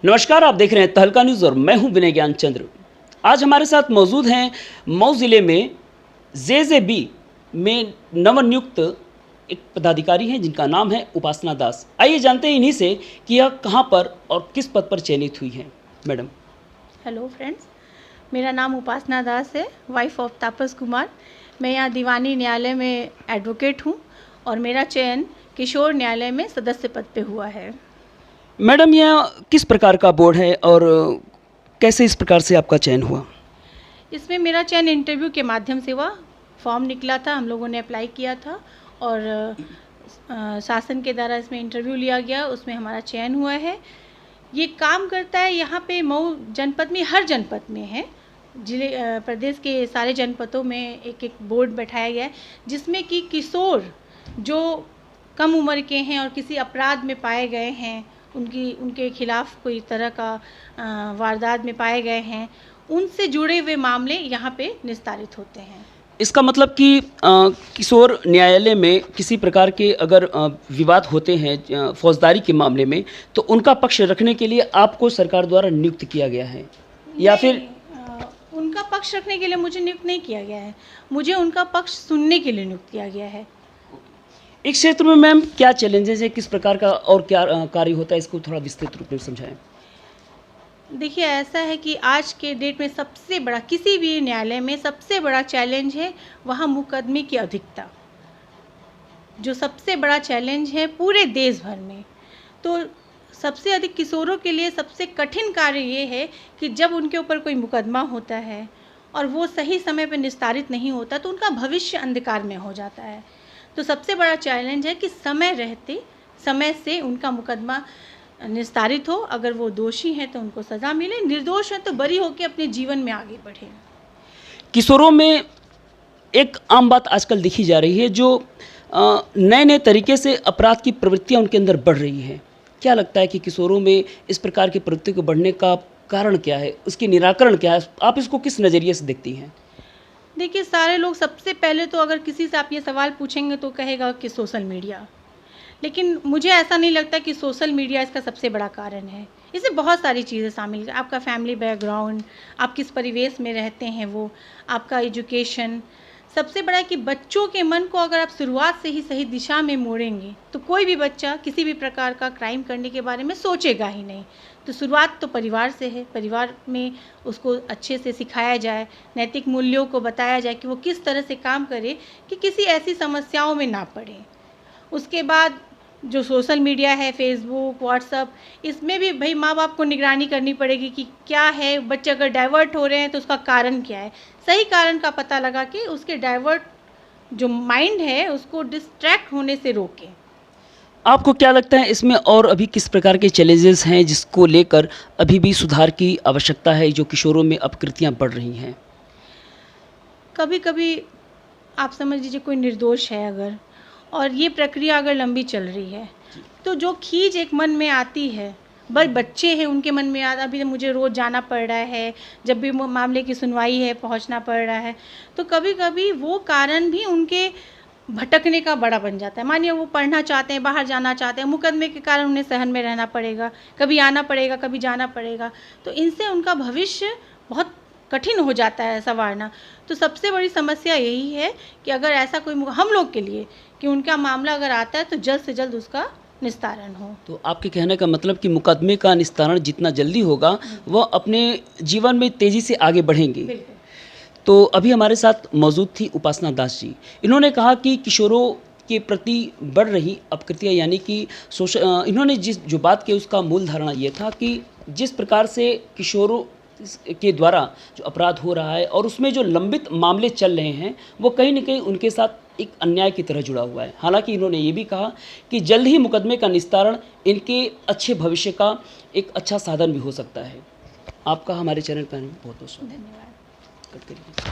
नमस्कार, आप देख रहे हैं तहलका न्यूज़ और मैं हूं विनय ज्ञान चंद्र। आज हमारे साथ मौजूद हैं मऊ ज़िले में जेजेबी में नवनियुक्त एक पदाधिकारी हैं जिनका नाम है उपासना दास। आइए जानते हैं इन्हीं से कि यह कहां पर और किस पद पर चयनित हुई हैं। मैडम। हेलो फ्रेंड्स, मेरा नाम उपासना दास है, वाइफ ऑफ तापस कुमार। मैं यहाँ दीवानी न्यायालय में एडवोकेट हूँ और मेरा चयन किशोर न्यायालय में सदस्य पद पे हुआ है। मैडम, यह किस प्रकार का बोर्ड है और कैसे इस प्रकार से आपका चयन हुआ? इसमें मेरा चयन इंटरव्यू के माध्यम से हुआ। फॉर्म निकला था, हम लोगों ने अप्लाई किया था और शासन के द्वारा इसमें इंटरव्यू लिया गया, उसमें हमारा चयन हुआ है। ये काम करता है यहाँ पे मऊ जनपद में, हर जनपद में है, जिले प्रदेश के सारे जनपदों में एक एक बोर्ड बैठाया गया है जिसमें कि किशोर जो कम उम्र के हैं और किसी अपराध में पाए गए हैं, उनके खिलाफ कोई तरह का वारदात में पाए गए हैं, उनसे जुड़े हुए मामले यहाँ पे निस्तारित होते हैं। इसका मतलब कि किशोर न्यायालय में किसी प्रकार के अगर विवाद होते हैं फौजदारी के मामले में, तो उनका पक्ष रखने के लिए आपको सरकार द्वारा नियुक्त किया गया है या फिर? उनका पक्ष रखने के लिए मुझे नियुक्त नहीं किया गया है, मुझे उनका पक्ष सुनने के लिए नियुक्त किया गया है। इस क्षेत्र में मैम क्या चैलेंजेस है, किस प्रकार का और क्या कार्य होता है, इसको थोड़ा विस्तृत रूप में समझाएं। देखिए, ऐसा है कि आज के डेट में सबसे बड़ा, किसी भी न्यायालय में सबसे बड़ा चैलेंज है वहाँ मुकदमे की अधिकता, जो सबसे बड़ा चैलेंज है पूरे देश भर में। तो सबसे अधिक किशोरों के लिए सबसे कठिन कार्य ये है कि जब उनके ऊपर कोई मुकदमा होता है और वो सही समय पर निस्तारित नहीं होता तो उनका भविष्य अंधकार में हो जाता है। तो सबसे बड़ा चैलेंज है कि समय रहते समय से उनका मुकदमा निस्तारित हो। अगर वो दोषी हैं तो उनको सज़ा मिले, निर्दोष हैं तो बरी होकर अपने जीवन में आगे बढ़े। किशोरों में एक आम बात आजकल दिखी जा रही है, जो नए नए तरीके से अपराध की प्रवृत्तियां उनके अंदर बढ़ रही हैं। क्या लगता है कि किशोरों में इस प्रकार की प्रवृत्ति को बढ़ने का कारण क्या है, उसके निराकरण क्या है, आप इसको किस नज़रिए से देखती हैं? देखिए, सारे लोग सबसे पहले तो अगर किसी से आप ये सवाल पूछेंगे तो कहेगा कि सोशल मीडिया, लेकिन मुझे ऐसा नहीं लगता कि सोशल मीडिया इसका सबसे बड़ा कारण है। इसमें बहुत सारी चीज़ें शामिल हैं, आपका फैमिली बैकग्राउंड, आप किस परिवेश में रहते हैं, वो आपका एजुकेशन। सबसे बड़ा है कि बच्चों के मन को अगर आप शुरुआत से ही सही दिशा में मोड़ेंगे तो कोई भी बच्चा किसी भी प्रकार का क्राइम करने के बारे में सोचेगा ही नहीं। तो शुरुआत तो परिवार से है, परिवार में उसको अच्छे से सिखाया जाए, नैतिक मूल्यों को बताया जाए कि वो किस तरह से काम करे कि किसी ऐसी समस्याओं में ना पड़े। उसके बाद जो सोशल मीडिया है, फेसबुक, व्हाट्सअप, इसमें भी भाई माँ बाप को निगरानी करनी पड़ेगी कि क्या है, बच्चे अगर डाइवर्ट हो रहे हैं तो उसका कारण क्या है, सही कारण का पता लगा के उसके डाइवर्ट जो माइंड है उसको डिस्ट्रैक्ट होने से रोकें। आपको क्या लगता है इसमें और अभी किस प्रकार के चैलेंजेस हैं जिसको लेकर अभी भी सुधार की आवश्यकता है, जो किशोरों में अपकृतियां बढ़ रही हैं? कभी कभी आप समझ लीजिए कोई निर्दोष है अगर, और ये प्रक्रिया अगर लंबी चल रही है तो जो खींच एक मन में आती है, बस बच्चे हैं उनके मन में आता, अभी मुझे रोज़ जाना पड़ रहा है, जब भी मामले की सुनवाई है पहुंचना पड़ रहा है, तो कभी कभी वो कारण भी उनके भटकने का बड़ा बन जाता है। मानिए वो पढ़ना चाहते हैं, बाहर जाना चाहते हैं, मुकदमे के कारण उन्हें सहन में रहना पड़ेगा, कभी आना पड़ेगा, कभी जाना पड़ेगा, तो इनसे उनका भविष्य बहुत कठिन हो जाता है संवारना। तो सबसे बड़ी समस्या यही है कि अगर ऐसा कोई हम लोग के लिए कि उनका मामला अगर आता है तो जल्द से जल्द उसका निस्तारण हो। तो आपके कहने का मतलब कि मुकदमे का निस्तारण जितना जल्दी होगा वह अपने जीवन में तेज़ी से आगे बढ़ेंगे। बिल्कुल। तो अभी हमारे साथ मौजूद थी उपासना दास जी। इन्होंने कहा कि किशोरों के प्रति बढ़ रही अपकृतियाँ, यानी कि इन्होंने जो बात की उसका मूल धारणा ये था कि जिस प्रकार से किशोरों के द्वारा जो अपराध हो रहा है और उसमें जो लंबित मामले चल रहे हैं वो कहीं न कहीं उनके साथ एक अन्याय की तरह जुड़ा हुआ है। हालांकि इन्होंने ये भी कहा कि जल्द ही मुकदमे का निस्तारण इनके अच्छे भविष्य का एक अच्छा साधन भी हो सकता है। आपका हमारे चैनल पर बहुत बहुत धन्यवाद। कट करिए।